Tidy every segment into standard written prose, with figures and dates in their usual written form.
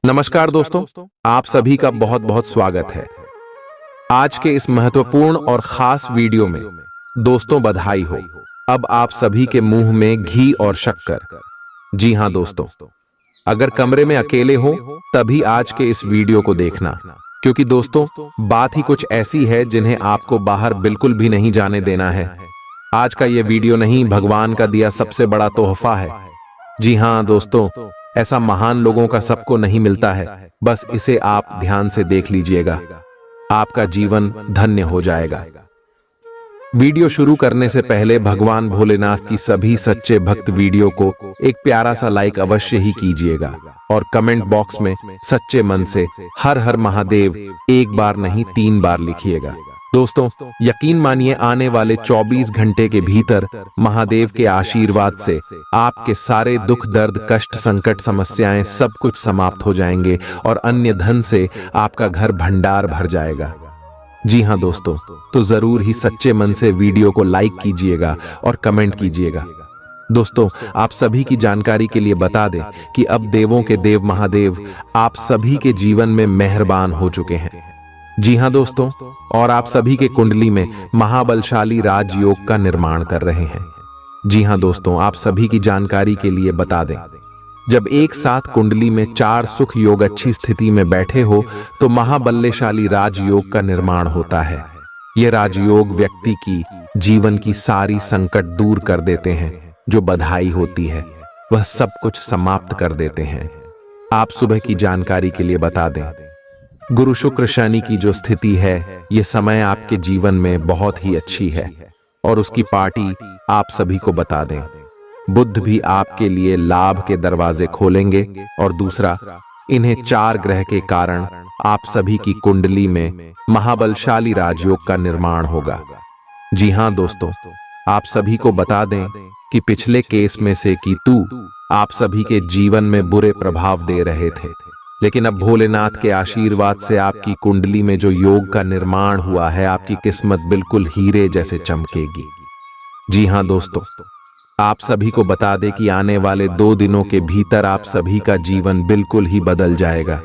नमस्कार दोस्तों, आप सभी का बहुत बहुत स्वागत है। आज के इस महत्वपूर्ण और खास वीडियो में दोस्तों बधाई हो। अब आप सभी के मुंह में घी और शक्कर। जी हां दोस्तों, अगर कमरे में अकेले हो तभी आज के इस वीडियो को देखना, क्योंकि दोस्तों बात ही कुछ ऐसी है जिन्हें आपको बाहर बिल्कुल भी नहीं जाने देना है। आज का ये वीडियो नहीं, भगवान का दिया सबसे बड़ा तोहफा है। जी हां दोस्तों, ऐसा महान लोगों का सबको नहीं मिलता है। बस इसे आप ध्यान से देख लीजिएगा, आपका जीवन धन्य हो जाएगा। वीडियो शुरू करने से पहले भगवान भोलेनाथ की सभी सच्चे भक्त वीडियो को एक प्यारा सा लाइक अवश्य ही कीजिएगा और कमेंट बॉक्स में सच्चे मन से हर हर महादेव एक बार नहीं 3 बार लिखिएगा। दोस्तों यकीन मानिए, आने वाले 24 घंटे के भीतर महादेव के आशीर्वाद से आपके सारे दुख दर्द कष्ट संकट समस्याएं सब कुछ समाप्त हो जाएंगे और अन्य धन से आपका घर भंडार भर जाएगा। जी हां दोस्तों, तो जरूर ही सच्चे मन से वीडियो को लाइक कीजिएगा और कमेंट कीजिएगा। दोस्तों आप सभी की जानकारी के लिए बता दें कि अब देवों के देव महादेव आप सभी के जीवन में मेहरबान हो चुके हैं। जी हां दोस्तों, और आप सभी के कुंडली में महाबलशाली राजयोग का निर्माण कर रहे हैं। जी हां दोस्तों, आप सभी की जानकारी के लिए बता दें, जब एक साथ कुंडली में 4 सुख योग अच्छी स्थिति में बैठे हो तो महाबल्यशाली राजयोग का निर्माण होता है। यह राजयोग व्यक्ति की जीवन की सारी संकट दूर कर देते हैं। जो बधाई होती है वह सब कुछ समाप्त कर देते हैं। आप सुबह की जानकारी के लिए बता दें, गुरु शुक्र शनि की जो स्थिति है, यह समय आपके जीवन में बहुत ही अच्छी है और उसकी पार्टी आप सभी को बता दें। बुध भी आपके लिए लाभ के दरवाजे खोलेंगे और दूसरा, इन्हें 4 ग्रह के कारण आप सभी की कुंडली में महाबलशाली राजयोग का निर्माण होगा। जी हां दोस्तों, आप सभी को बता दें कि पिछले केस में से केतु आप सभी के जीवन में बुरे प्रभाव दे रहे थे, लेकिन अब भोलेनाथ के आशीर्वाद से आपकी कुंडली में जो योग का निर्माण हुआ है, आपकी किस्मत बिल्कुल हीरे जैसे चमकेगी। जी हां दोस्तों, आप सभी को बता दें कि आने वाले 2 दिनों के भीतर आप सभी का जीवन बिल्कुल ही बदल जाएगा।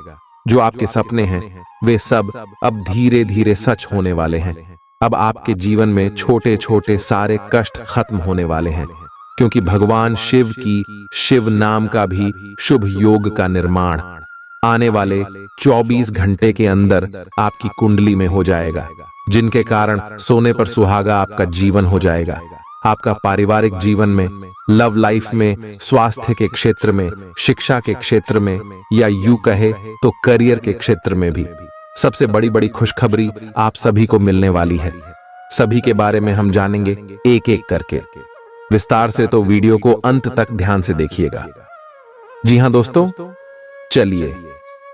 जो आपके सपने हैं वे सब अब धीरे धीरे सच होने वाले हैं। अब आपके जीवन में छोटे छोटे सारे कष्ट खत्म होने वाले हैं, क्योंकि भगवान शिव की शिव नाम का भी शुभ योग का निर्माण आने वाले 24 घंटे के अंदर आपकी कुंडली में हो जाएगा, जिनके कारण सोने पर सुहागा आपका जीवन हो जाएगा। आपका पारिवारिक जीवन में, लव लाइफ में, स्वास्थ्य के क्षेत्र में, शिक्षा के क्षेत्र में, या यूं कहे तो करियर के क्षेत्र में भी सबसे बड़ी बड़ी खुशखबरी आप सभी को मिलने वाली है। सभी के बारे में हम जानेंगे एक एक करके विस्तार से, तो वीडियो को अंत तक ध्यान से देखिएगा। जी हां दोस्तों, चलिए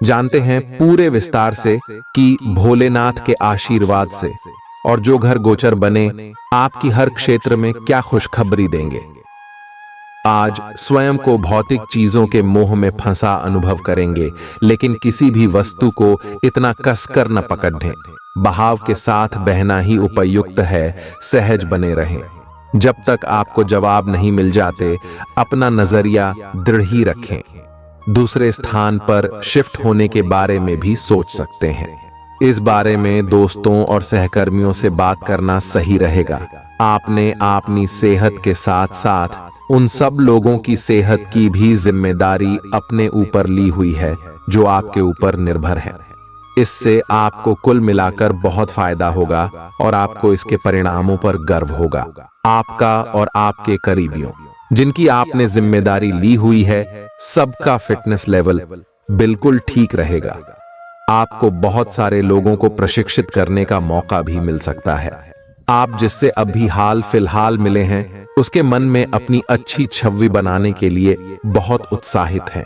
जानते हैं पूरे विस्तार से कि भोलेनाथ के आशीर्वाद से और जो घर गोचर बने आपकी हर क्षेत्र में क्या खुशखबरी देंगे। आज स्वयं को भौतिक चीजों के मोह में फंसा अनुभव करेंगे, लेकिन किसी भी वस्तु को इतना कसकर न पकड़ें। बहाव के साथ बहना ही उपयुक्त है, सहज बने रहें। जब तक आपको जवाब नहीं मिल जाते अपना नजरिया दृढ़ ही रखें। दूसरे स्थान पर शिफ्ट होने के बारे में भी सोच सकते हैं। इस बारे में दोस्तों और सहकर्मियों से बात करना सही रहेगा। आपने अपनी सेहत के साथ साथ उन सब लोगों की सेहत की भी जिम्मेदारी अपने ऊपर ली हुई है जो आपके ऊपर निर्भर है। इससे आपको कुल मिलाकर बहुत फायदा होगा और आपको इसके परिणामों पर गर्व होगा। आपका और आपके करीबियों जिनकी आपने जिम्मेदारी ली हुई है, सबका फिटनेस लेवल बिल्कुल ठीक रहेगा। आपको बहुत सारे लोगों को प्रशिक्षित करने का मौका भी मिल सकता है। आप जिससे अभी हाल फिलहाल मिले हैं उसके मन में अपनी अच्छी छवि बनाने के लिए बहुत उत्साहित हैं,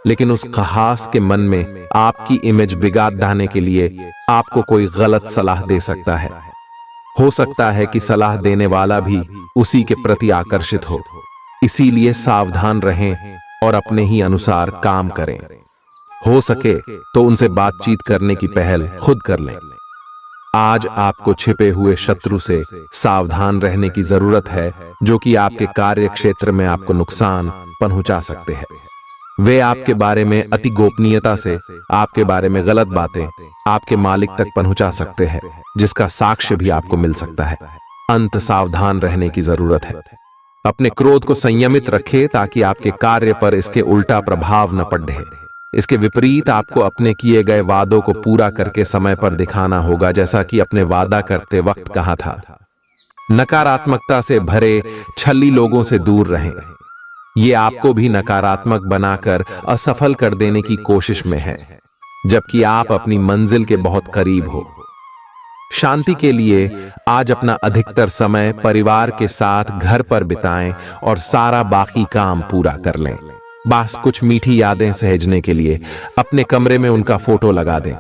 लेकिन उस खास के मन में आपकी इमेज बिगाड़ डालने के लिए आपको कोई गलत सलाह दे सकता है। हो सकता है कि सलाह देने वाला भी उसी के प्रति आकर्षित हो, इसीलिए सावधान रहें और अपने ही अनुसार काम करें। हो सके तो उनसे बातचीत करने की पहल खुद कर लें। आज आपको छिपे हुए शत्रु से सावधान रहने की जरूरत है, जो कि आपके कार्य क्षेत्र में आपको नुकसान पहुंचा सकते हैं। वे आपके बारे में अति गोपनीयता से आपके बारे में गलत बातें आपके मालिक तक पहुंचा सकते हैं, जिसका साक्ष्य भी आपको मिल सकता है। अंत सावधान रहने की जरूरत है। अपने क्रोध को संयमित रखें ताकि आपके कार्य पर इसके उल्टा प्रभाव न पड़े। इसके विपरीत आपको अपने किए गए वादों को पूरा करके समय पर दिखाना होगा, जैसा कि अपने वादा करते वक्त कहा था। नकारात्मकता से भरे छली लोगों से दूर रहें। ये आपको भी नकारात्मक बनाकर असफल कर देने की कोशिश में है, जबकि आप अपनी मंजिल के बहुत करीब हो। शांति के लिए आज अपना अधिकतर समय परिवार के साथ घर पर बिताएं और सारा बाकी काम पूरा कर लें। बस कुछ मीठी यादें सहेजने के लिए अपने कमरे में उनका फोटो लगा दें।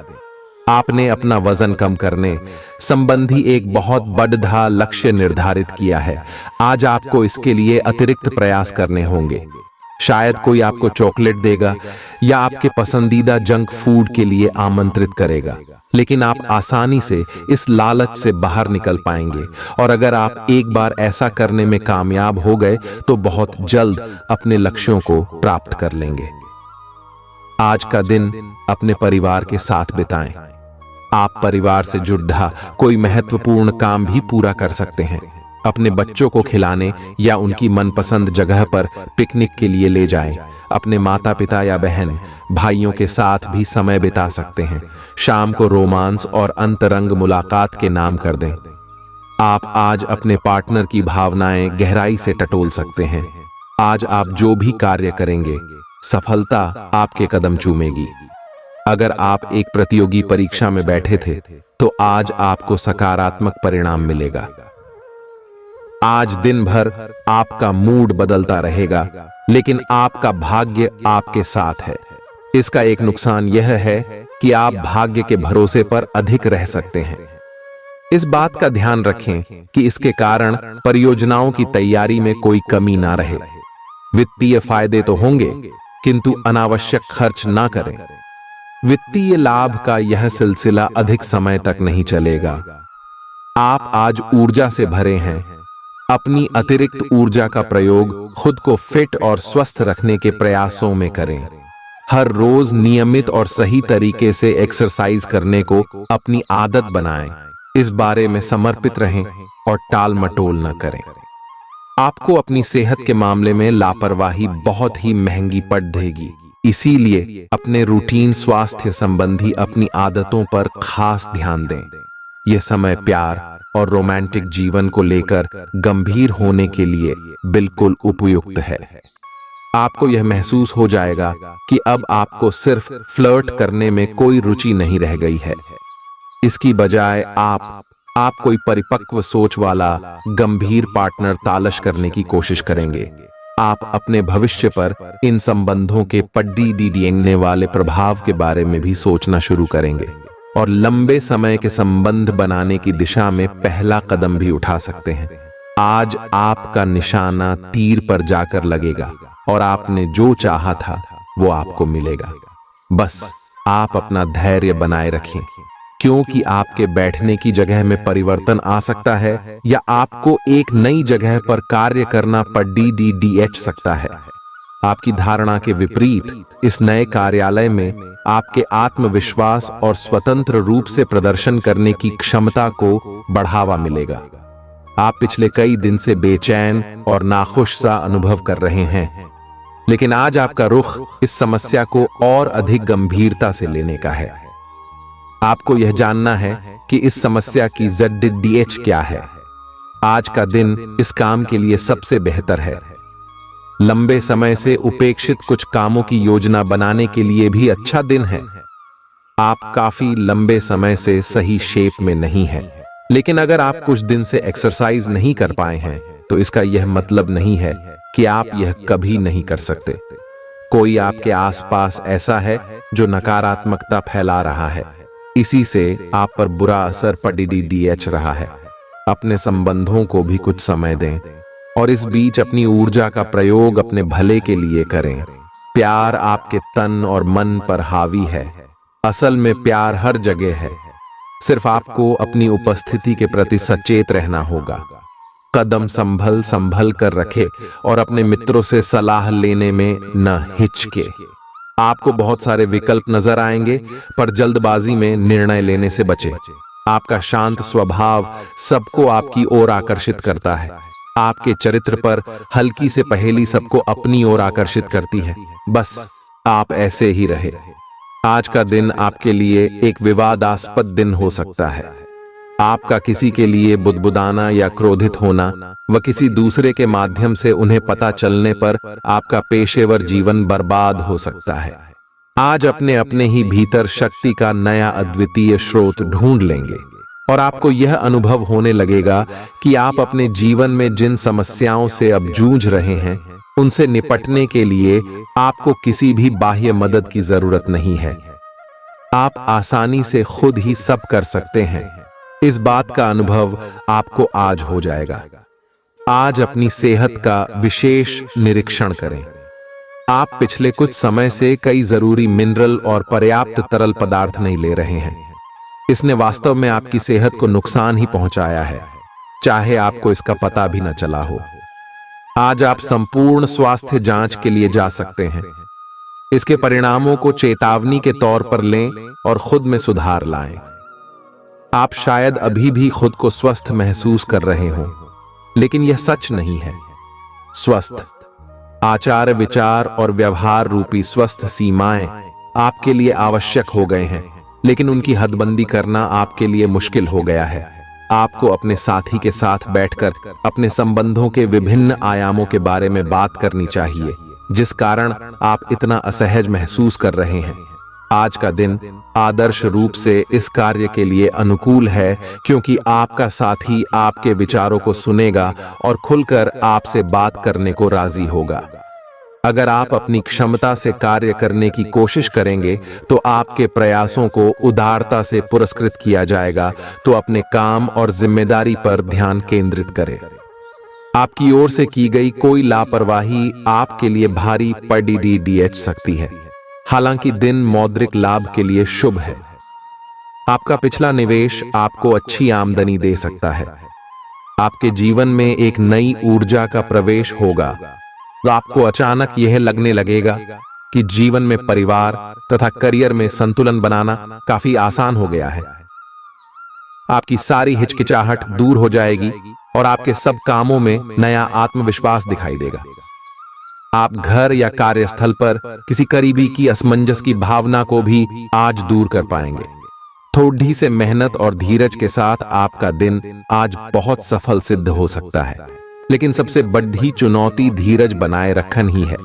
आपने अपना वजन कम करने संबंधी एक बहुत बड़ा लक्ष्य निर्धारित किया है। आज आपको इसके लिए अतिरिक्त प्रयास करने होंगे। शायद कोई आपको चॉकलेट देगा या आपके पसंदीदा जंक फूड के लिए आमंत्रित करेगा, लेकिन आप आसानी से इस लालच से बाहर निकल पाएंगे। और अगर आप एक बार ऐसा करने में कामयाब हो गए तो बहुत जल्द अपने लक्ष्यों को प्राप्त कर लेंगे। आज का दिन अपने परिवार के साथ बिताएं। आप परिवार से जुड़ा कोई महत्वपूर्ण काम भी पूरा कर सकते हैं। अपने बच्चों को खिलाने या उनकी मनपसंद जगह पर पिकनिक के लिए ले जाएं। अपने माता पिता या बहन भाइयों के साथ भी समय बिता सकते हैं। शाम को रोमांस और अंतरंग मुलाकात के नाम कर दें। आप आज अपने पार्टनर की भावनाएं गहराई से टटोल सकते हैं। आज आप जो भी कार्य करेंगे, सफलता आपके कदम चूमेगी। अगर आप एक प्रतियोगी परीक्षा में बैठे थे तो आज आपको सकारात्मक परिणाम मिलेगा। आज दिन भर आपका मूड बदलता रहेगा, लेकिन आपका भाग्य आपके साथ है। इसका एक नुकसान यह है कि आप भाग्य के भरोसे पर अधिक रह सकते हैं। इस बात का ध्यान रखें कि इसके कारण परियोजनाओं की तैयारी में कोई कमी ना रहे। वित्तीय फायदे तो होंगे, किंतु अनावश्यक खर्च ना करें। वित्तीय लाभ का यह सिलसिला अधिक समय तक नहीं चलेगा। आप आज ऊर्जा से भरे हैं। अपनी अतिरिक्त ऊर्जा का प्रयोग खुद को फिट और स्वस्थ रखने के प्रयासों में करें। हर रोज नियमित और सही तरीके से एक्सरसाइज करने को अपनी आदत बनाएं। इस बारे में समर्पित रहें और टाल मटोल न करें। आपको अपनी सेहत के मामले में लापरवाही बहुत ही महंगी पड़ेगी। इसीलिए अपने रूटीन स्वास्थ्य संबंधी अपनी आदतों पर खास ध्यान दें। यह समय प्यार और रोमांटिक जीवन को लेकर गंभीर होने के लिए बिल्कुल उपयुक्त है। आपको यह महसूस हो जाएगा कि अब आपको सिर्फ फ्लर्ट करने में कोई रुचि नहीं रह गई है। इसकी बजाय आप कोई परिपक्व सोच वाला गंभीर पार्टनर तलाश करने की कोशिश करेंगे। आप अपने भविष्य पर इन संबंधों के पड़ने वाले प्रभाव के बारे में भी सोचना शुरू करेंगे और लंबे समय के संबंध बनाने की दिशा में पहला कदम भी उठा सकते हैं। आज आपका निशाना तीर पर जाकर लगेगा और आपने जो चाहा था वो आपको मिलेगा। बस आप अपना धैर्य बनाए रखें, क्योंकि आपके बैठने की जगह में परिवर्तन आ सकता है या आपको एक नई जगह पर कार्य करना पड़ सकता है। आपकी धारणा के विपरीत इस नए कार्यालय में आपके आत्मविश्वास और स्वतंत्र रूप से प्रदर्शन करने की क्षमता को बढ़ावा मिलेगा। आप पिछले कई दिन से बेचैन और नाखुश सा अनुभव कर रहे हैं, लेकिन आज आपका रुख इस समस्या को और अधिक गंभीरता से लेने का है। आपको यह जानना है कि इस समस्या की ZDH क्या है। आज का दिन इस काम के लिए सबसे बेहतर है। लंबे समय से उपेक्षित कुछ कामों की योजना बनाने के लिए भी अच्छा दिन है। आप काफी लंबे समय से सही शेप में नहीं हैं, लेकिन अगर आप कुछ दिन से एक्सरसाइज नहीं कर पाए हैं तो इसका यह मतलब नहीं है कि आप यह कभी नहीं कर सकते। कोई आपके आसपास ऐसा है जो नकारात्मकता फैला रहा है, इसी से आप पर बुरा असर पड़ रहा है। अपने संबंधों को भी कुछ समय दें और इस बीच अपनी ऊर्जा का प्रयोग अपने भले के लिए करें। प्यार आपके तन और मन पर हावी है। असल में प्यार हर जगह है, सिर्फ आपको अपनी उपस्थिति के प्रति सचेत रहना होगा। कदम संभल संभल कर रखे और अपने मित्रों से सलाह लेने में न हिचके। आपको बहुत सारे विकल्प नजर आएंगे, पर जल्दबाजी में निर्णय लेने से बचे। आपका शांत स्वभाव सबको आपकी ओर आकर्षित करता है। आपके चरित्र पर हल्की से पहेली सबको अपनी ओर आकर्षित करती है। बस आप ऐसे ही रहे। आज का दिन आपके लिए एक विवादास्पद दिन हो सकता है। आपका किसी के लिए बुदबुदाना या क्रोधित होना व किसी दूसरे के माध्यम से उन्हें पता चलने पर आपका पेशेवर जीवन बर्बाद हो सकता है। आज अपने अपने ही भीतर शक्ति का नया अद्वितीय स्रोत ढूंढ लेंगे और आपको यह अनुभव होने लगेगा कि आप अपने जीवन में जिन समस्याओं से अब जूझ रहे हैं, उनसे निपटने के लिए आपको किसी भी बाह्य मदद की जरूरत नहीं है। आप आसानी से खुद ही सब कर सकते हैं। इस बात का अनुभव आपको आज हो जाएगा। आज अपनी सेहत का विशेष निरीक्षण करें। आप पिछले कुछ समय से कई जरूरी मिनरल और पर्याप्त तरल पदार्थ नहीं ले रहे हैं। इसने वास्तव में आपकी सेहत को नुकसान ही पहुंचाया है, चाहे आपको इसका पता भी न चला हो। आज आप संपूर्ण स्वास्थ्य जांच के लिए जा सकते हैं। इसके परिणामों को चेतावनी के तौर पर लें और खुद में सुधार लाएं। आप शायद अभी भी खुद को स्वस्थ महसूस कर रहे हों, लेकिन यह सच नहीं है। स्वस्थ आचार, विचार और व्यवहार रूपी स्वस्थ सीमाएं आपके लिए आवश्यक हो गए हैं, लेकिन उनकी हदबंदी करना आपके लिए मुश्किल हो गया है। आपको अपने साथी के साथ बैठकर अपने संबंधों के विभिन्न आयामों के बारे में बात करनी चाहिए, जिस कारण आप इतना असहज महसूस कर रहे हैं। आज का दिन आदर्श रूप से इस कार्य के लिए अनुकूल है, क्योंकि आपका साथी आपके विचारों को सुनेगा और खुलकर आपसे बात करने को राजी होगा। अगर आप अपनी क्षमता से कार्य करने की कोशिश करेंगे तो आपके प्रयासों को उदारता से पुरस्कृत किया जाएगा। तो अपने काम और जिम्मेदारी पर ध्यान केंद्रित करें। आपकी ओर से की गई कोई लापरवाही आपके लिए भारी पड़ सकती है। हालांकि दिन मौद्रिक लाभ के लिए शुभ है। आपका पिछला निवेश आपको अच्छी आमदनी दे सकता है। आपके जीवन में एक नई ऊर्जा का प्रवेश होगा। तो आपको अचानक यह लगने लगेगा कि जीवन में परिवार तथा करियर में संतुलन बनाना काफी आसान हो गया है। आपकी सारी हिचकिचाहट दूर हो जाएगी और आपके सब कामों में नया आत्मविश्वास दिखाई देगा। आप घर या कार्यस्थल पर किसी करीबी की असमंजस की भावना को भी आज दूर कर पाएंगे। थोड़ी से मेहनत और धीरज के साथ आपका दिन आज बहुत सफल सिद्ध हो सकता है, लेकिन सबसे बड़ी चुनौती धीरज बनाए रखना ही है।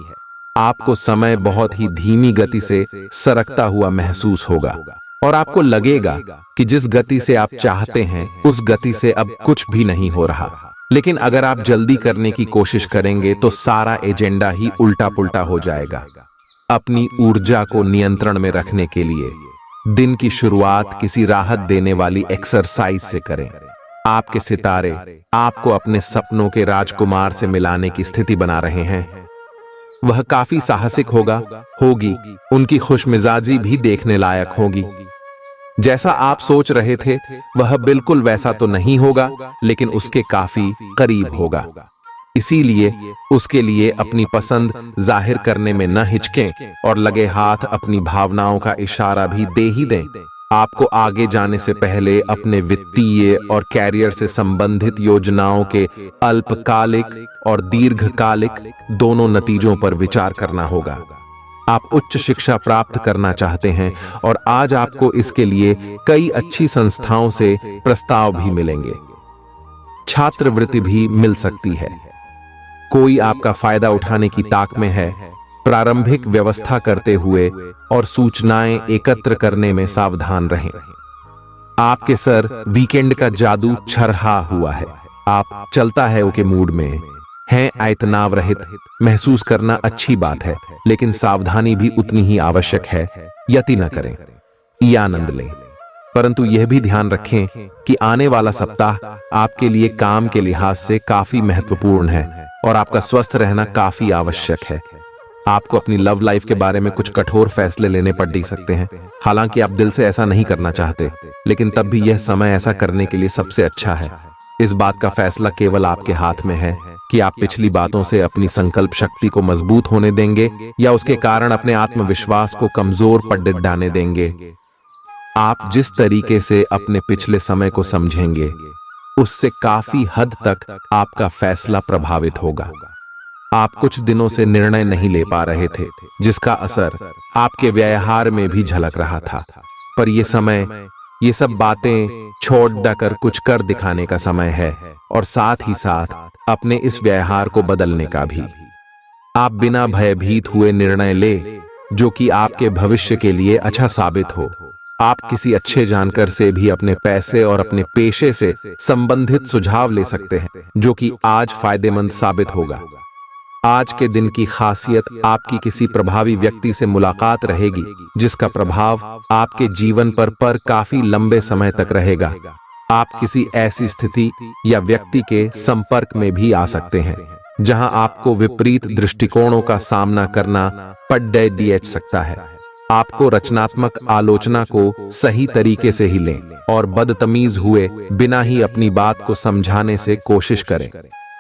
आपको समय बहुत ही धीमी गति से सरकता हुआ महसूस होगा और आपको लगेगा कि जिस गति से आप चाहते हैं उस गति से अब कुछ भी नहीं हो रहा। लेकिन अगर आप जल्दी करने की कोशिश करेंगे तो सारा एजेंडा ही उल्टा पुल्टा हो जाएगा। अपनी ऊर्जा को नियंत्रण में रखने के लिए दिन की शुरुआत किसी राहत देने वाली एक्सरसाइज से करें। आपके सितारे आपको अपने सपनों के राजकुमार से मिलाने की स्थिति बना रहे हैं। वह काफी साहसिक होगी। उनकी खुशमिजाजी भी देखने लायक होगी। जैसा आप सोच रहे थे वह बिल्कुल वैसा तो नहीं होगा, लेकिन उसके काफी करीब होगा। इसीलिए उसके लिए अपनी पसंद जाहिर करने में न हिचकें और लगे हाथ अपनी भावनाओं का इशारा भी दे ही दें। आपको आगे जाने से पहले अपने वित्तीय और कैरियर से संबंधित योजनाओं के अल्पकालिक और दीर्घकालिक दोनों नतीजों पर विचार करना होगा। आप उच्च शिक्षा प्राप्त करना चाहते हैं और आज आपको इसके लिए कई अच्छी संस्थाओं से प्रस्ताव भी मिलेंगे। छात्रवृत्ति भी मिल सकती है। कोई आपका फायदा उठाने की ताक में है। प्रारंभिक व्यवस्था करते हुए और सूचनाएं एकत्र करने में सावधान रहें। आपके सर वीकेंड का जादू छरहा हुआ है। आप चलता है ओके मूड में हैं। आयतनाव रहित महसूस करना अच्छी बात है, लेकिन सावधानी भी उतनी ही आवश्यक है। यति न करें, या आनंद लें, परंतु यह भी ध्यान रखें कि आने वाला सप्ताह आपके लिए काम के लिहाज से काफी महत्वपूर्ण है और आपका स्वस्थ रहना काफी आवश्यक है। आपको अपनी लव लाइफ के बारे में कुछ कठोर फैसले लेने पड़ सकते हैं। हालांकि आप दिल से ऐसा नहीं करना चाहते, लेकिन तब भी यह समय ऐसा करने के लिए सबसे अच्छा है। इस बात का फैसला केवल आपके हाथ में है कि आप पिछली बातों से अपनी संकल्प शक्ति को मजबूत होने देंगे या उसके कारण अपने आत्मविश्वास को कमजोर पड़ने देंगे। आप जिस तरीके से अपने पिछले समय को समझेंगे, उससे काफी हद तक आपका फैसला प्रभावित होगा। आप कुछ दिनों से निर्णय नहीं ले पा रहे थे, जिसका असर आपके व्यवहार में भी झलक रहा था। पर यह समय, ये सब बातें छोड़ कर कुछ कर दिखाने का समय है, और साथ ही साथ अपने इस व्यवहार को बदलने का भी। आप बिना भयभीत हुए निर्णय ले जो कि आपके भविष्य के लिए अच्छा साबित हो। आप किसी अच्छे जानकार से भी अपने पैसे और अपने पेशे से संबंधित सुझाव ले सकते हैं, जो कि आज फायदेमंद साबित होगा। आज के दिन की खासियत आपकी किसी प्रभावी व्यक्ति से मुलाकात रहेगी, जिसका प्रभाव आपके जीवन पर काफी लंबे समय तक रहेगा। आप किसी ऐसी स्थिति या व्यक्ति के संपर्क में भी आ सकते हैं जहां आपको विपरीत दृष्टिकोणों का सामना करना पड़ सकता है। आपको रचनात्मक आलोचना को सही तरीके से ही लें और बदतमीज हुए बिना ही अपनी बात को समझाने से कोशिश करें।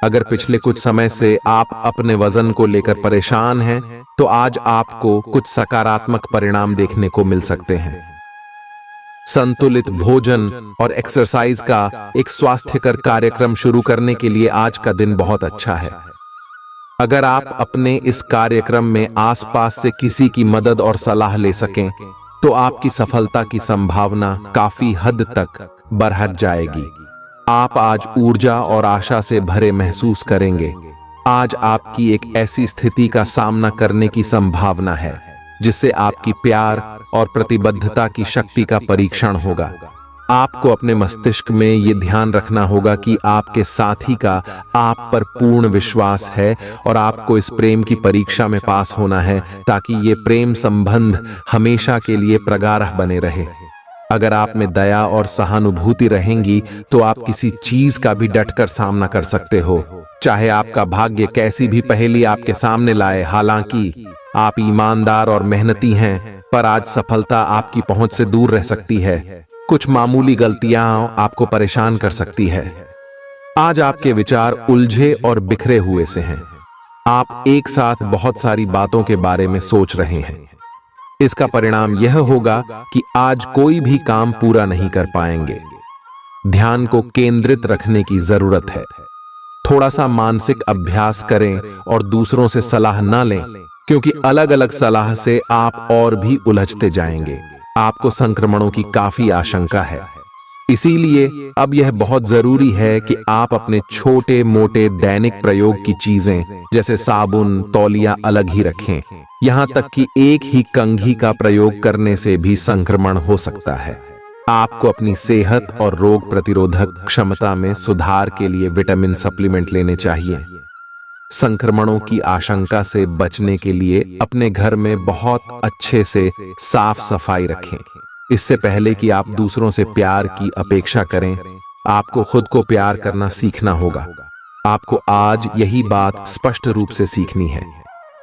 अगर पिछले कुछ समय से आप अपने वजन को लेकर परेशान हैं, तो आज आपको कुछ सकारात्मक परिणाम देखने को मिल सकते हैं। संतुलित भोजन और एक्सरसाइज का एक स्वास्थ्यकर कार्यक्रम शुरू करने के लिए आज का दिन बहुत अच्छा है। अगर आप अपने इस कार्यक्रम में आसपास से किसी की मदद और सलाह ले सकें, तो आपकी सफलता की संभावना काफी हद तक बढ़ जाएगी। आप आज ऊर्जा और आशा से भरे महसूस करेंगे। आज आपकी एक ऐसी स्थिति का सामना करने की संभावना है जिससे आपकी प्यार और प्रतिबद्धता की शक्ति का परीक्षण होगा। आपको अपने मस्तिष्क में ये ध्यान रखना होगा कि आपके साथी का आप पर पूर्ण विश्वास है और आपको इस प्रेम की परीक्षा में पास होना है, ताकि ये प्रेम संबंध हमेशा के लिए प्रगाढ़ बने रहे। अगर आप में दया और सहानुभूति रहेंगी, तो आप किसी चीज का भी डटकर सामना कर सकते हो, चाहे आपका भाग्य कैसी भी पहेली आपके सामने लाए। हालांकि आप ईमानदार और मेहनती हैं, पर आज सफलता आपकी पहुंच से दूर रह सकती है। कुछ मामूली गलतियां आपको परेशान कर सकती है। आज आपके विचार उलझे और बिखरे हुए से हैं। आप एक साथ बहुत सारी बातों के बारे में सोच रहे हैं। इसका परिणाम यह होगा कि आज कोई भी काम पूरा नहीं कर पाएंगे। ध्यान को केंद्रित रखने की जरूरत है। थोड़ा सा मानसिक अभ्यास करें और दूसरों से सलाह न लें, क्योंकि अलग अलग सलाह से आप और भी उलझते जाएंगे। आपको संक्रमणों की काफी आशंका है, इसीलिए अब यह बहुत जरूरी है कि आप अपने छोटे मोटे दैनिक प्रयोग की चीजें जैसे साबुन, तौलिया अलग ही रखें। यहां तक कि एक ही कंघी का प्रयोग करने से भी संक्रमण हो सकता है। आपको अपनी सेहत और रोग प्रतिरोधक क्षमता में सुधार के लिए विटामिन सप्लीमेंट लेने चाहिए। संक्रमणों की आशंका से बचने के लिए अपने घर में बहुत अच्छे से साफ सफाई रखें। इससे पहले कि आप दूसरों से प्यार की अपेक्षा करें, आपको खुद को प्यार करना सीखना होगा। आपको आज यही बात स्पष्ट रूप से सीखनी है।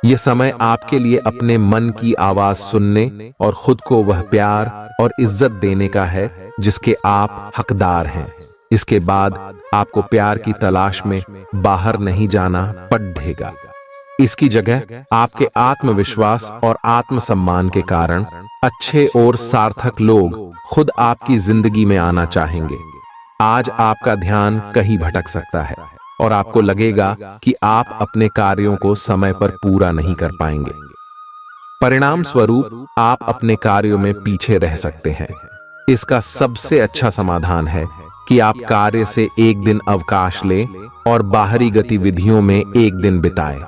यह समय आपके लिए अपने मन की आवाज सुनने और खुद को वह प्यार और इज्जत देने का है जिसके आप हकदार हैं। इसके बाद आपको प्यार की तलाश में बाहर नहीं जाना पड़ेगा। इसकी जगह आपके आत्मविश्वास और आत्मसम्मान के कारण अच्छे और सार्थक लोग खुद आपकी जिंदगी में आना चाहेंगे। आज आपका ध्यान कहीं भटक सकता है और आपको लगेगा कि आप अपने कार्यों को समय पर पूरा नहीं कर पाएंगे। परिणाम स्वरूप आप अपने कार्यों में पीछे रह सकते हैं। इसका सबसे अच्छा समाधान है कि आप कार्य से एक दिन अवकाश लें और बाहरी गतिविधियों में एक दिन बिताएं।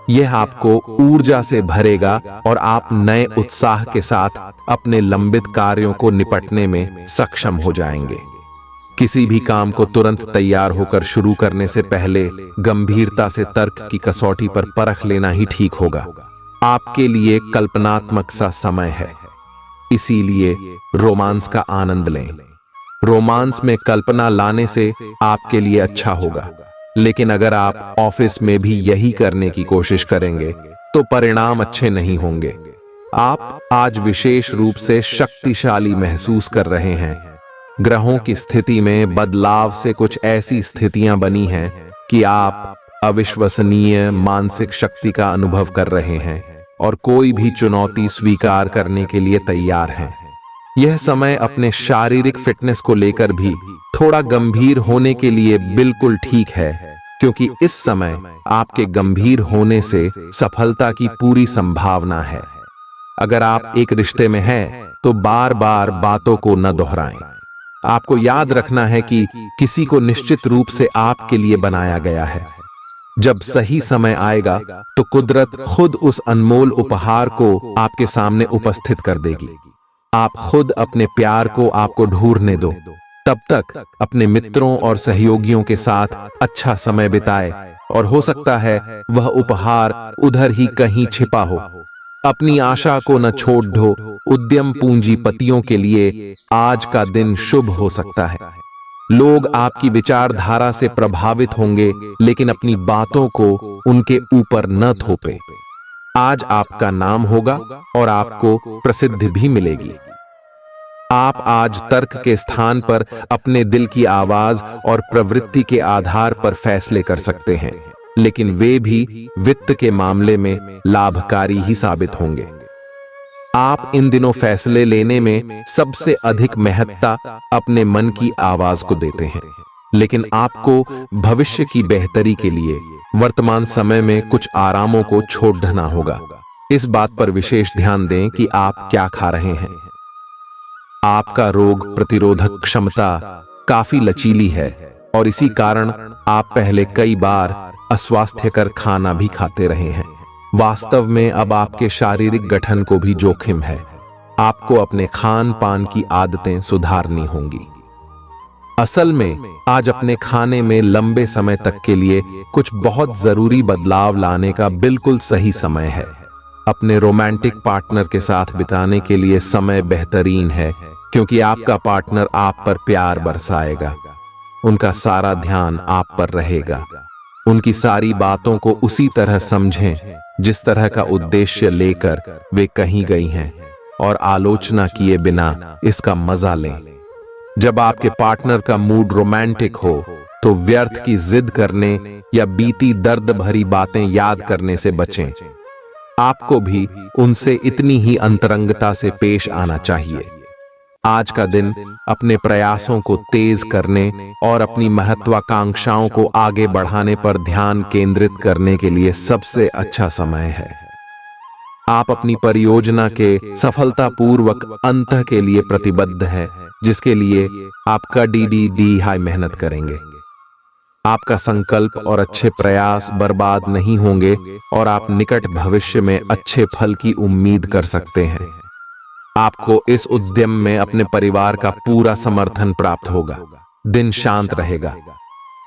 यह आपको ऊर्जा से भरेगा और आप नए उत्साह के साथ अपने लंबित कार्यों को निपटने में सक्षम हो जाएंगे। किसी भी काम को तुरंत तैयार होकर शुरू करने से पहले गंभीरता से तर्क की कसौटी पर परख लेना ही ठीक होगा। आपके लिए कल्पनात्मक सा समय है, इसीलिए रोमांस का आनंद लें। रोमांस में कल्पना लाने से आपके लिए अच्छा होगा, लेकिन अगर आप ऑफिस में भी यही करने की कोशिश करेंगे तो परिणाम अच्छे नहीं होंगे। आप आज विशेष रूप से शक्तिशाली महसूस कर रहे हैं। ग्रहों की स्थिति में बदलाव से कुछ ऐसी स्थितियां बनी हैं कि आप अविश्वसनीय मानसिक शक्ति का अनुभव कर रहे हैं और कोई भी चुनौती स्वीकार करने के लिए तैयार हैं। यह समय अपने शारीरिक फिटनेस को लेकर भी थोड़ा गंभीर होने के लिए बिल्कुल ठीक है, क्योंकि इस समय आपके गंभीर होने से सफलता की पूरी संभावना है। अगर आप एक रिश्ते में हैं, तो बार बार बातों को न दोहराएं। आपको याद रखना है कि किसी को निश्चित रूप से आपके लिए बनाया गया है। जब सही समय आएगा तो कुदरत खुद उस अनमोल उपहार को आपके सामने उपस्थित कर देगी। आप खुद अपने प्यार को आपको ढूंढने दो। तब तक अपने मित्रों और सहयोगियों के साथ अच्छा समय बिताएं और हो सकता है वह उपहार उधर ही कहीं छिपा हो। अपनी आशा को न छोड़ दो। उद्यम पूंजीपतियों के लिए आज का दिन शुभ हो सकता है। लोग आपकी विचारधारा से प्रभावित होंगे, लेकिन अपनी बातों को उनके ऊपर न थोपे। आज आपका नाम होगा और आपको प्रसिद्धि भी मिलेगी। आप आज तर्क के स्थान पर अपने दिल की आवाज और प्रवृत्ति के आधार पर फैसले कर सकते हैं, लेकिन वे भी वित्त के मामले में लाभकारी ही साबित होंगे। आप इन दिनों फैसले लेने में सबसे अधिक महत्ता अपने मन की आवाज को देते हैं, लेकिन आपको भविष्य की बेहतरी के लिए वर्तमान समय में कुछ आरामों को छोड़ना होगा। इस बात पर विशेष ध्यान दें कि आप क्या खा रहे हैं। आपका रोग प्रतिरोधक क्षमता काफी लचीली है और इसी कारण आप पहले कई बार अस्वास्थ्यकर खाना भी खाते रहे हैं। वास्तव में अब आपके शारीरिक गठन को भी जोखिम है। आपको अपने खान पान की आदतें सुधारनी होंगी। असल में आज अपने खाने में लंबे समय तक के लिए कुछ बहुत जरूरी बदलाव लाने का बिल्कुल सही समय है। अपने रोमांटिक पार्टनर के साथ बिताने के लिए समय बेहतरीन है, क्योंकि आपका पार्टनर आप पर प्यार बरसाएगा। उनका सारा ध्यान आप पर रहेगा। उनकी सारी बातों को उसी तरह समझें जिस तरह का उद्देश्य लेकर वे कही गई हैं, और आलोचना किए बिना इसका मजा लें। जब आपके पार्टनर का मूड रोमांटिक हो तो व्यर्थ की जिद करने या बीती दर्द भरी बातें याद करने से बचें। आपको भी उनसे इतनी ही अंतरंगता से पेश आना चाहिए। आज का दिन अपने प्रयासों को तेज करने और अपनी महत्वाकांक्षाओं को आगे बढ़ाने पर ध्यान केंद्रित करने के लिए सबसे अच्छा समय है। आप अपनी परियोजना के सफलतापूर्वक अंत के लिए प्रतिबद्ध हैं, जिसके लिए आप कड़ी हाई मेहनत करेंगे। आपका संकल्प और अच्छे प्रयास बर्बाद नहीं होंगे और आप निकट भविष्य में अच्छे फल की उम्मीद कर सकते हैं। आपको इस उद्यम में अपने परिवार का पूरा समर्थन प्राप्त होगा। दिन शांत रहेगा।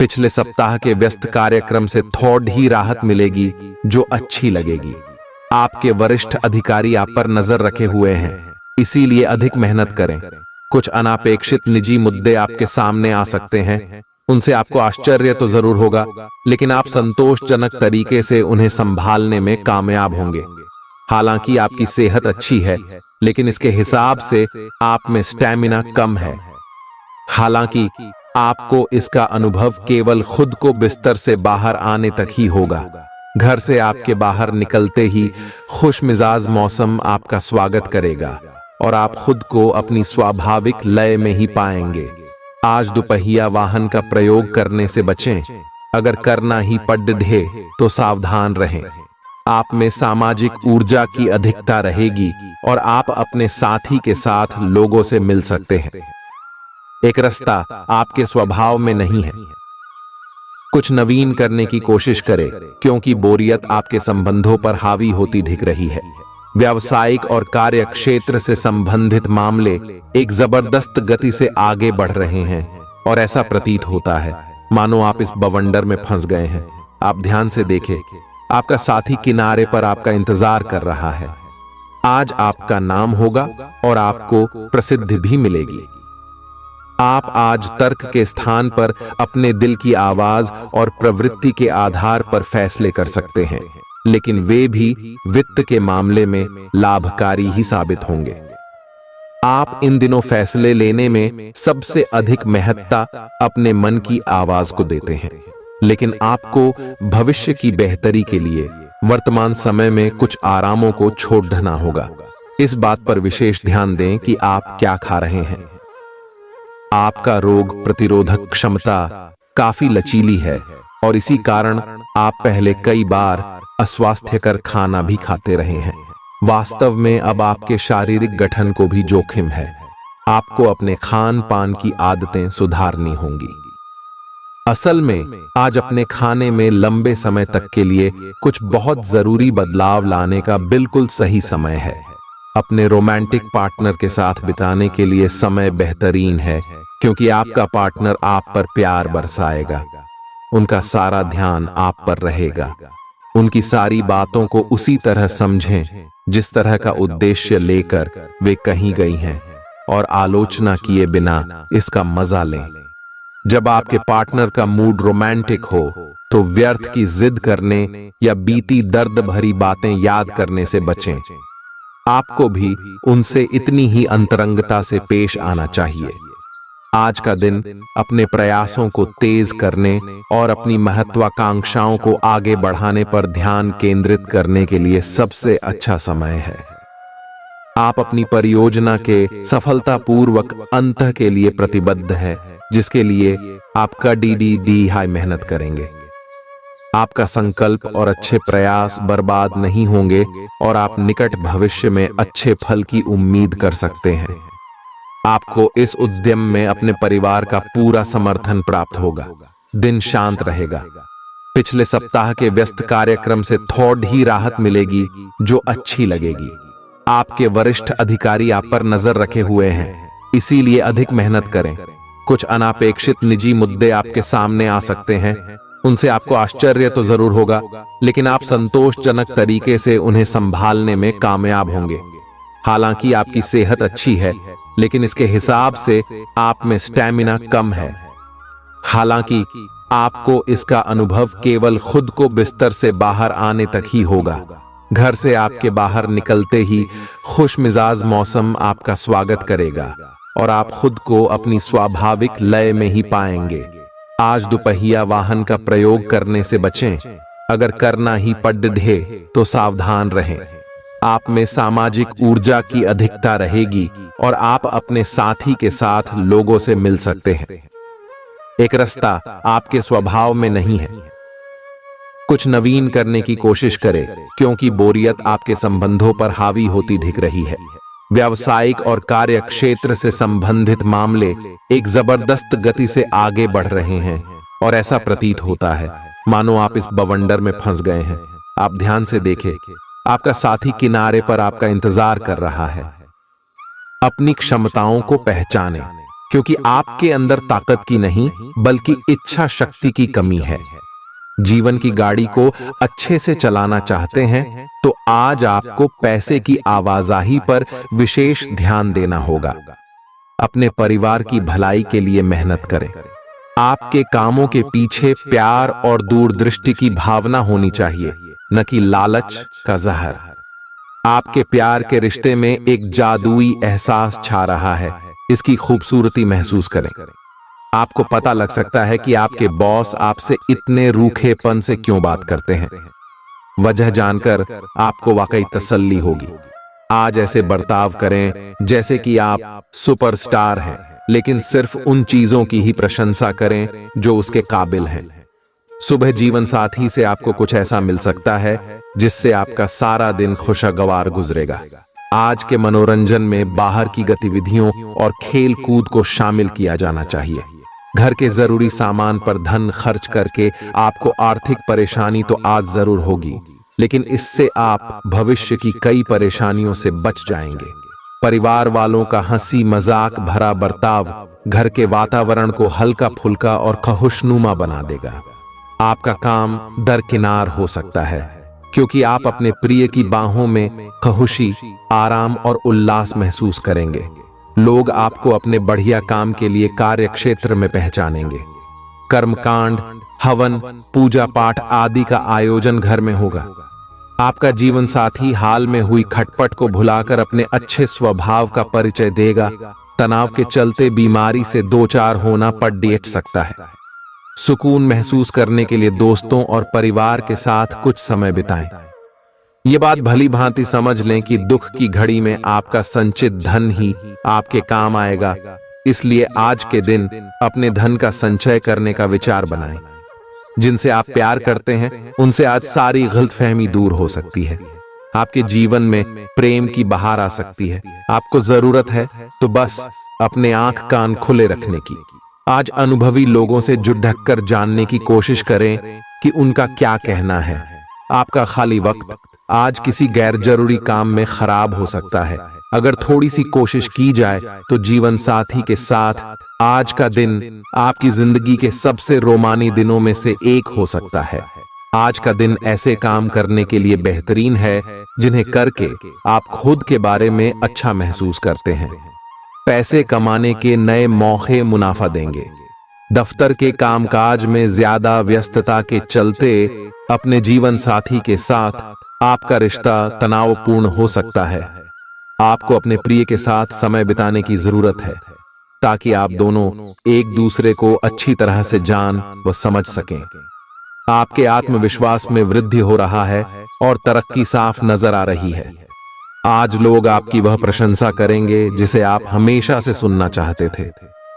पिछले सप्ताह के व्यस्त कार्यक्रम से थोड़ी ही राहत मिलेगी, जो अच्छी लगेगी। आपके वरिष्ठ अधिकारी आप पर नजर रखे हुए हैं, इसीलिए अधिक मेहनत करें। कुछ अनापेक्षित निजी मुद्दे आपके सामने आ सकते हैं। उनसे आपको आश्चर्य तो जरूर होगा, लेकिन आप संतोषजनक तरीके से उन्हें संभालने में कामयाब होंगे। हालांकि आपकी सेहत अच्छी है, लेकिन इसके हिसाब से आप में स्टैमिना कम है। हालांकि आपको इसका अनुभव केवल खुद को बिस्तर से बाहर आने तक ही होगा। घर से आपके बाहर निकलते ही खुशमिजाज मौसम आपका स्वागत करेगा और आप खुद को अपनी स्वाभाविक लय में ही पाएंगे। आज दुपहिया वाहन का प्रयोग करने से बचें। अगर करना ही पड़े तो सावधान रहें। आप में सामाजिक ऊर्जा की अधिकता रहेगी और आप अपने साथी के साथ लोगों से मिल सकते हैं। एक रास्ता आपके स्वभाव में नहीं है। कुछ नवीन करने की कोशिश करें, क्योंकि बोरियत आपके संबंधों पर हावी होती दिख रही है। व्यावसायिक और कार्य क्षेत्र से संबंधित मामले एक जबरदस्त गति से आगे बढ़ रहे हैं और ऐसा प्रतीत होता है मानो आप इस बवंडर में फंस गए हैं। आप ध्यान से देखें, आपका साथी किनारे पर आपका इंतजार कर रहा है। आज आपका नाम होगा और आपको प्रसिद्धि भी मिलेगी। आप आज तर्क के स्थान पर अपने दिल की आवाज और प्रवृत्ति के आधार पर फैसले कर सकते हैं, लेकिन वे भी वित्त के मामले में लाभकारी ही साबित होंगे। आप इन दिनों फैसले लेने में सबसे अधिक महत्ता अपने मन की आवाज को देते हैं, लेकिन आपको भविष्य की बेहतरी के लिए वर्तमान समय में कुछ आरामों को छोड़ना होगा। इस बात पर विशेष ध्यान दें कि आप क्या खा रहे हैं। आपका रोग प्रतिरोधक क्षमता काफी लचीली है और इसी कारण आप पहले कई बार अस्वास्थ्यकर खाना भी खाते रहे हैं। वास्तव में अब आपके शारीरिक गठन को भी जोखिम है। आपको अपने खान पान की आदतें सुधारनी होंगी। असल में आज अपने खाने में लंबे समय तक के लिए कुछ बहुत जरूरी बदलाव लाने का बिल्कुल सही समय है। अपने रोमांटिक पार्टनर के साथ बिताने के लिए समय बेहतरीन है, क्योंकि आपका पार्टनर आप पर प्यार बरसाएगा। उनका सारा ध्यान आप पर रहेगा। उनकी सारी बातों को उसी तरह समझें जिस तरह का उद्देश्य लेकर वे कहीं गई हैं, और आलोचना किए बिना इसका मजा लें। जब आपके पार्टनर का मूड रोमांटिक हो तो व्यर्थ की जिद करने या बीती दर्द भरी बातें याद करने से बचें। आपको भी उनसे इतनी ही अंतरंगता से पेश आना चाहिए। आज का दिन अपने प्रयासों को तेज करने और अपनी महत्वाकांक्षाओं को आगे बढ़ाने पर ध्यान केंद्रित करने के लिए सबसे अच्छा समय है। आप अपनी परियोजना के सफलतापूर्वक अंत के लिए प्रतिबद्ध हैं, जिसके लिए आप कड़ी हाई मेहनत करेंगे। आपका संकल्प और अच्छे प्रयास बर्बाद नहीं होंगे और आप निकट भविष्य में अच्छे फल की उम्मीद कर सकते हैं। आपको इस उद्यम में अपने परिवार का पूरा समर्थन प्राप्त होगा। दिन शांत रहेगा। पिछले सप्ताह के व्यस्त कार्यक्रम से थोड़ी राहत मिलेगी जो अच्छी लगेगी। आपके वरिष्ठ अधिकारी आप पर नजर रखे हुए हैं, इसीलिए अधिक मेहनत करें। कुछ अनापेक्षित निजी मुद्दे आपके सामने आ सकते हैं। उनसे आपको आश्चर्य तो जरूर होगा, लेकिन आप संतोषजनक तरीके से उन्हें संभालने में कामयाब होंगे। हालांकि आपकी सेहत अच्छी है, लेकिन इसके हिसाब से आप में स्टैमिना कम है। हालांकि आपको इसका अनुभव केवल खुद को बिस्तर से बाहर आने तक ही होगा। घर से आपके बाहर निकलते ही खुशमिजाज मौसम आपका स्वागत करेगा और आप खुद को अपनी स्वाभाविक लय में ही पाएंगे। आज दुपहिया वाहन का प्रयोग करने से बचें। अगर करना ही पड़ तो सावधान रहें। आप में सामाजिक ऊर्जा की अधिकता रहेगी और आप अपने साथी के साथ लोगों से मिल सकते हैं। एक रास्ता आपके स्वभाव में नहीं है। कुछ नवीन करने की कोशिश करें, क्योंकि बोरियत आपके संबंधों पर हावी होती दिख रही है। व्यावसायिक और कार्य क्षेत्र से संबंधित मामले एक जबरदस्त गति से आगे बढ़ रहे हैं और ऐसा प्रतीत होता है मानो आप इस बवंडर में फंस गए हैं। आप ध्यान से देखें, आपका साथी किनारे पर आपका इंतजार कर रहा है। अपनी क्षमताओं को पहचानें, क्योंकि आपके अंदर ताकत की नहीं बल्कि इच्छा शक्ति की कमी है। जीवन की गाड़ी को अच्छे से चलाना चाहते हैं तो आज आपको पैसे की आवाजाही पर विशेष ध्यान देना होगा। अपने परिवार की भलाई के लिए मेहनत करें। आपके कामों के पीछे प्यार और दूरदृष्टि की भावना होनी चाहिए, न कि लालच का जहर। आपके प्यार के रिश्ते में एक जादुई एहसास छा रहा है। इसकी खूबसूरती महसूस करें। आपको पता लग सकता है कि आपके बॉस आपसे इतने रूखेपन से क्यों बात करते हैं। वजह जानकर आपको वाकई तसल्ली होगी। आज ऐसे बर्ताव करें जैसे कि आप सुपरस्टार हैं, लेकिन सिर्फ उन चीजों की ही प्रशंसा करें जो उसके काबिल हैं। सुबह जीवन साथी से आपको कुछ ऐसा मिल सकता है जिससे आपका सारा दिन खुशगवार गुजरेगा। आज के मनोरंजन में बाहर की गतिविधियों और खेल कूद को शामिल किया जाना चाहिए। घर के जरूरी सामान पर धन खर्च करके आपको आर्थिक परेशानी तो आज जरूर होगी, लेकिन इससे आप भविष्य की कई परेशानियों से बच जाएंगे। परिवार वालों का हंसी मजाक भरा बर्ताव घर के वातावरण को हल्का फुल्का और खुशनुमा बना देगा। आपका काम दरकिनार हो सकता है, क्योंकि आप अपने प्रिय की बाहों में खुशी, आराम और उल्लास महसूस करेंगे। लोग आपको अपने बढ़िया काम के लिए कार्य क्षेत्र में पहचानेंगे। कर्मकांड, हवन, पूजा पाठ आदि का आयोजन घर में होगा। आपका जीवन साथी हाल में हुई खटपट को भुलाकर अपने अच्छे स्वभाव का परिचय देगा। तनाव के चलते बीमारी से दो चार होना पड़ सकता है। सुकून महसूस करने के लिए दोस्तों और परिवार के साथ कुछ समय बिताएं। ये बात भली भांति समझ लें कि दुख की घड़ी में आपका संचित धन ही आपके काम आएगा। इसलिए आज के दिन अपने धन का संचय करने का विचार बनाएं। जिनसे आप प्यार करते हैं उनसे आज सारी गलतफहमी दूर हो सकती है। आपके जीवन में प्रेम की बहार आ सकती है। आपको जरूरत है तो बस अपने आंख कान खुले रखने की। आज अनुभवी लोगों से जुट ढक कर जानने की कोशिश करें कि उनका क्या कहना है। आपका खाली वक्त आज किसी गैर जरूरी काम में खराब हो सकता है। अगर थोड़ी सी कोशिश की जाए तो जीवन साथी के साथ आज का दिन आपकी जिंदगी के सबसे रोमानी दिनों में से एक हो सकता है। आज का दिन ऐसे काम करने के लिए बेहतरीन है जिन्हें करके आप खुद के बारे में अच्छा महसूस करते हैं। पैसे कमाने के नए मौके मुनाफा देंगे। दफ्तर के कामकाज में ज्यादा व्यस्तता के चलते अपने जीवन साथी के साथ आपका रिश्ता तनावपूर्ण हो सकता है। आपको अपने प्रिय के साथ समय बिताने की जरूरत है ताकि आप दोनों एक दूसरे को अच्छी तरह से जान व समझ सकें। आपके आत्मविश्वास में वृद्धि हो रहा है और तरक्की साफ नजर आ रही है। आज लोग आपकी वह प्रशंसा करेंगे जिसे आप हमेशा से सुनना चाहते थे।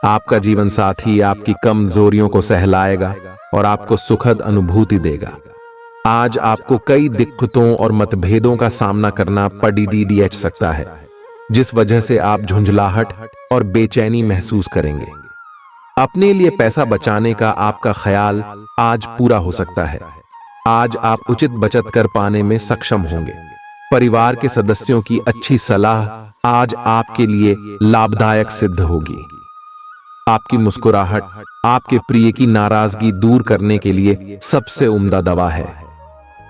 आपका जीवन साथी आपकी कमजोरियों को सहलाएगा और आपको सुखद अनुभूति देगा। आज आपको कई दिक्कतों और मतभेदों का सामना करना पड़ सकता है, जिस वजह से आप झुंझलाहट और बेचैनी महसूस करेंगे। अपने लिए पैसा बचाने का आपका ख्याल आज पूरा हो सकता है। आज आप उचित बचत कर पाने में सक्षम होंगे। परिवार के सदस्यों की अच्छी सलाह आज आपके लिए लाभदायक सिद्ध होगी। आपकी मुस्कुराहट आपके प्रिय की नाराजगी दूर करने के लिए सबसे उम्दा दवा है।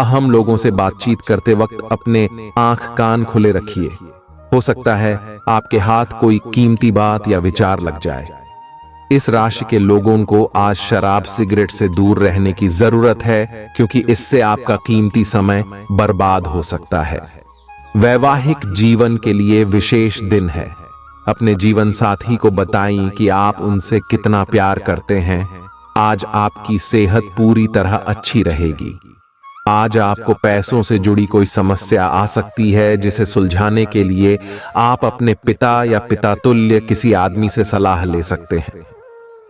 अहम लोगों से बातचीत करते वक्त अपने आंख कान खुले रखिए। हो सकता है आपके हाथ कोई कीमती बात या विचार लग जाए। इस राशि के लोगों को आज शराब सिगरेट से दूर रहने की जरूरत है, क्योंकि इससे आपका कीमती समय बर्बाद हो सकता है। वैवाहिक जीवन के लिए विशेष दिन है। अपने जीवन साथी को बताएं कि आप उनसे कितना प्यार करते हैं। आज आपकी सेहत पूरी तरह अच्छी रहेगी। आज आपको पैसों से जुड़ी कोई समस्या आ सकती है, जिसे सुलझाने के लिए आप अपने पिता या पितातुल्य किसी आदमी से सलाह ले सकते हैं।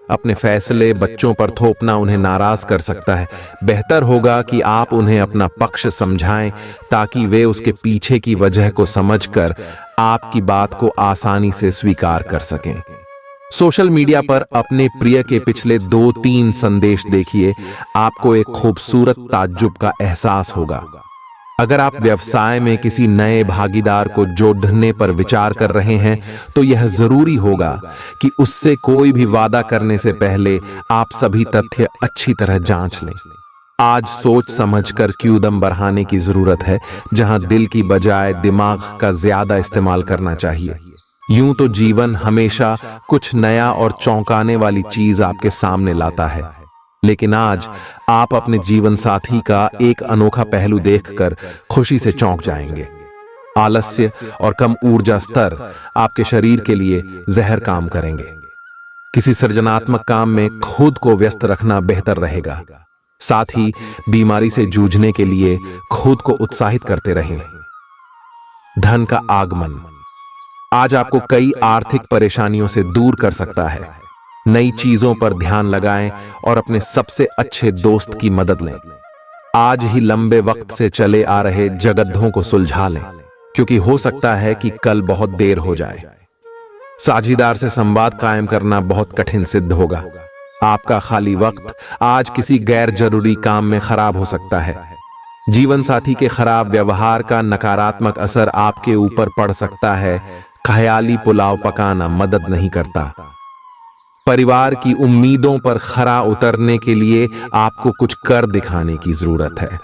अपने फैसले बच्चों पर थोपना उन्हें नाराज कर सकता है। बेहतर होगा कि आप उन्हें अपना पक्ष समझाएं ताकि वे उसके पीछे की वजह को समझकर आपकी बात को आसानी से स्वीकार कर सकें। सोशल मीडिया पर अपने प्रिय के पिछले 2-3 संदेश देखिए, आपको एक खूबसूरत ताज्जुब का एहसास होगा। अगर आप व्यवसाय में किसी नए भागीदार को जोड़ने पर विचार कर रहे हैं तो यह जरूरी होगा कि उससे कोई भी वादा करने से पहले आप सभी तथ्य अच्छी तरह जांच लें। आज सोच समझकर कदम बढ़ाने की जरूरत है, जहां दिल की बजाय दिमाग का ज्यादा इस्तेमाल करना चाहिए। यूं तो जीवन हमेशा कुछ नया और चौंकाने वाली चीज आपके सामने लाता है, लेकिन आज आप अपने जीवन साथी का एक अनोखा पहलू देखकर खुशी से चौंक जाएंगे। आलस्य और कम ऊर्जा स्तर आपके शरीर के लिए जहर काम करेंगे। किसी सृजनात्मक काम में खुद को व्यस्त रखना बेहतर रहेगा। साथ ही बीमारी से जूझने के लिए खुद को उत्साहित करते रहें। धन का आगमन आज आपको कई आर्थिक परेशानियों से दूर कर सकता है। नई चीजों पर ध्यान लगाएं और अपने सबसे अच्छे दोस्त की मदद लें। आज ही लंबे वक्त से चले आ रहे जगद्धों को सुलझा लें, क्योंकि हो सकता है कि कल बहुत देर हो जाए। साझीदार से संवाद कायम करना बहुत कठिन सिद्ध होगा। आपका खाली वक्त आज किसी गैर जरूरी काम में खराब हो सकता है। जीवन साथी के खराब व्यवहार का नकारात्मक असर आपके ऊपर पड़ सकता है। ख्याली पुलाव पकाना मदद नहीं करता। परिवार की उम्मीदों पर खरा उतरने के लिए आपको कुछ कर दिखाने की जरूरत है।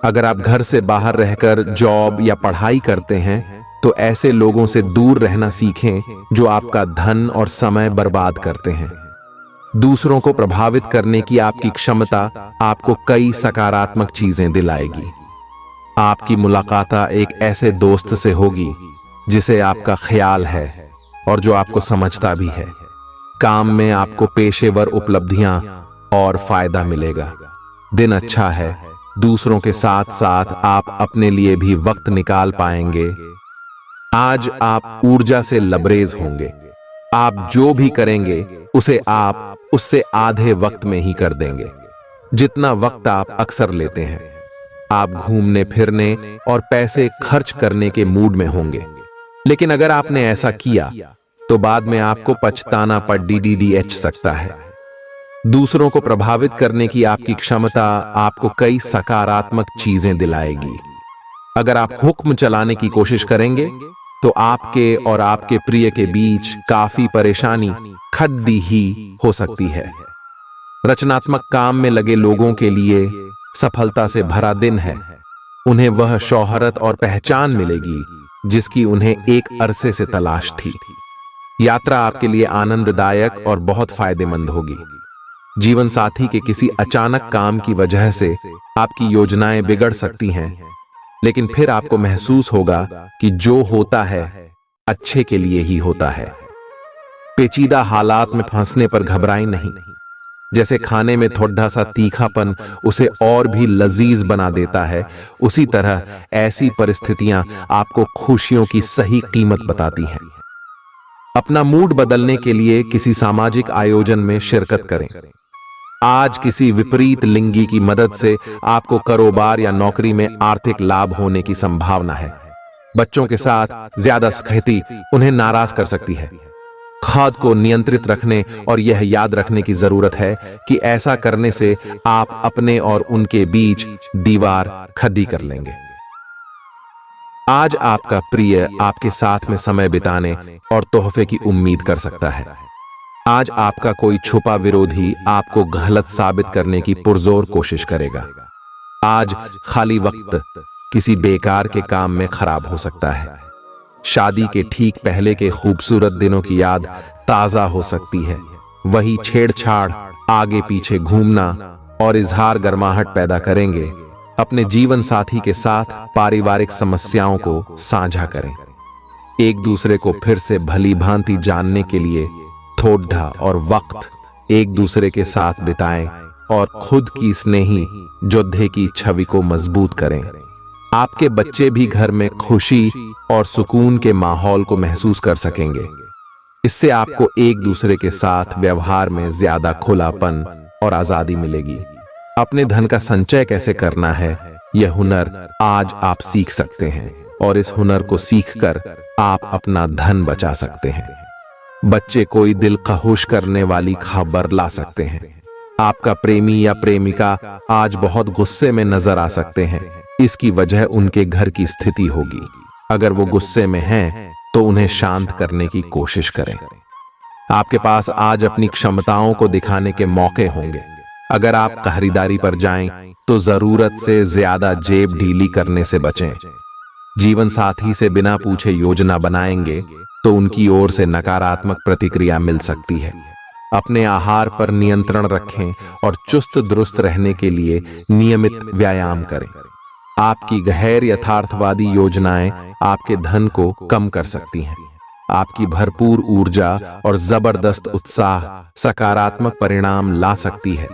अगर आप घर से बाहर रहकर जॉब या पढ़ाई करते हैं तो ऐसे लोगों से दूर रहना सीखें जो आपका धन और समय बर्बाद करते हैं। दूसरों को प्रभावित करने की आपकी क्षमता आपको कई सकारात्मक चीजें दिलाएगी। आपकी मुलाकात एक ऐसे दोस्त से होगी जिसे आपका ख्याल है और जो आपको समझता भी है। काम में आपको पेशेवर उपलब्धियां और फायदा मिलेगा। दिन अच्छा है। दूसरों के साथ साथ आप अपने लिए भी वक्त निकाल पाएंगे। आज आप ऊर्जा से लबरेज होंगे। आप जो भी करेंगे उसे आप उससे आधे वक्त में ही कर देंगे जितना वक्त आप अक्सर लेते हैं। आप घूमने फिरने और पैसे खर्च करने के मूड में होंगे, लेकिन अगर आपने ऐसा किया तो बाद में आपको पछताना पड़ DDDH सकता है। दूसरों को प्रभावित करने की आपकी क्षमता आपको कई सकारात्मक चीजें दिलाएगी। अगर आप हुक्म चलाने की कोशिश करेंगे तो आपके और आपके प्रिय के बीच काफी परेशानी खड़ी ही हो सकती है। रचनात्मक काम में लगे लोगों के लिए सफलता से भरा दिन है। उन्हें वह शोहरत और पहचान मिलेगी जिसकी उन्हें एक अरसे से तलाश थी। यात्रा आपके लिए आनंददायक और बहुत फायदेमंद होगी। जीवन साथी के किसी अचानक काम की वजह से आपकी योजनाएं बिगड़ सकती हैं, लेकिन फिर आपको महसूस होगा कि जो होता है अच्छे के लिए ही होता है। पेचीदा हालात में फंसने पर घबराएं नहीं। जैसे खाने में थोड़ा सा तीखापन उसे और भी लजीज बना देता है, उसी तरह ऐसी परिस्थितियां आपको खुशियों की सही कीमत बताती हैं। अपना मूड बदलने के लिए किसी सामाजिक आयोजन में शिरकत करें। आज किसी विपरीत लिंगी की मदद से आपको कारोबार या नौकरी में आर्थिक लाभ होने की संभावना है। बच्चों के साथ ज्यादा सख्ती उन्हें नाराज कर सकती है। खुद को नियंत्रित रखने और यह याद रखने की जरूरत है कि ऐसा करने से आप अपने और उनके बीच दीवार खड़ी कर लेंगे। आज आपका प्रिय आपके साथ में समय बिताने और तोहफे की उम्मीद कर सकता है। आज आपका कोई छुपा विरोधी आपको गलत साबित करने की पुरजोर कोशिश करेगा। आज खाली वक्त किसी बेकार के काम में खराब हो सकता है। शादी के ठीक पहले के खूबसूरत दिनों की याद ताजा हो सकती है। वही छेड़छाड़, आगे पीछे घूमना और इजहार गर्माहट पैदा करेंगे। अपने जीवन साथी के साथ पारिवारिक समस्याओं को साझा करें। एक दूसरे को फिर से भली भांति जानने के लिए थोड़ा और वक्त एक दूसरे के साथ बिताएं और खुद की स्नेही योद्धे की छवि को मजबूत करें। आपके बच्चे भी घर में खुशी और सुकून के माहौल को महसूस कर सकेंगे। इससे आपको एक दूसरे के साथ व्यवहार में ज्यादा खुलापन और आजादी मिलेगी। अपने धन का संचय कैसे करना है, यह हुनर आज आप सीख सकते हैं और इस हुनर को सीखकर आप अपना धन बचा सकते हैं। बच्चे कोई दिल खहुश करने वाली खबर ला सकते हैं। आपका प्रेमी या प्रेमिका आज बहुत गुस्से में नजर आ सकते हैं। इसकी वजह उनके घर की स्थिति होगी। अगर वो गुस्से में हैं, तो उन्हें शांत करने की कोशिश करें। आपके पास आज अपनी क्षमताओं को दिखाने के मौके होंगे। अगर आप खरीदारी पर जाएं, तो जरूरत से ज्यादा जेब ढीली करने से बचें। जीवन साथी से बिना पूछे योजना बनाएंगे तो उनकी ओर से नकारात्मक प्रतिक्रिया मिल सकती है। अपने आहार पर नियंत्रण रखें और चुस्त दुरुस्त रहने के लिए नियमित व्यायाम करें। आपकी गैर यथार्थवादी योजनाएं आपके धन को कम कर सकती हैं। आपकी भरपूर ऊर्जा और जबरदस्त उत्साह सकारात्मक परिणाम ला सकती है।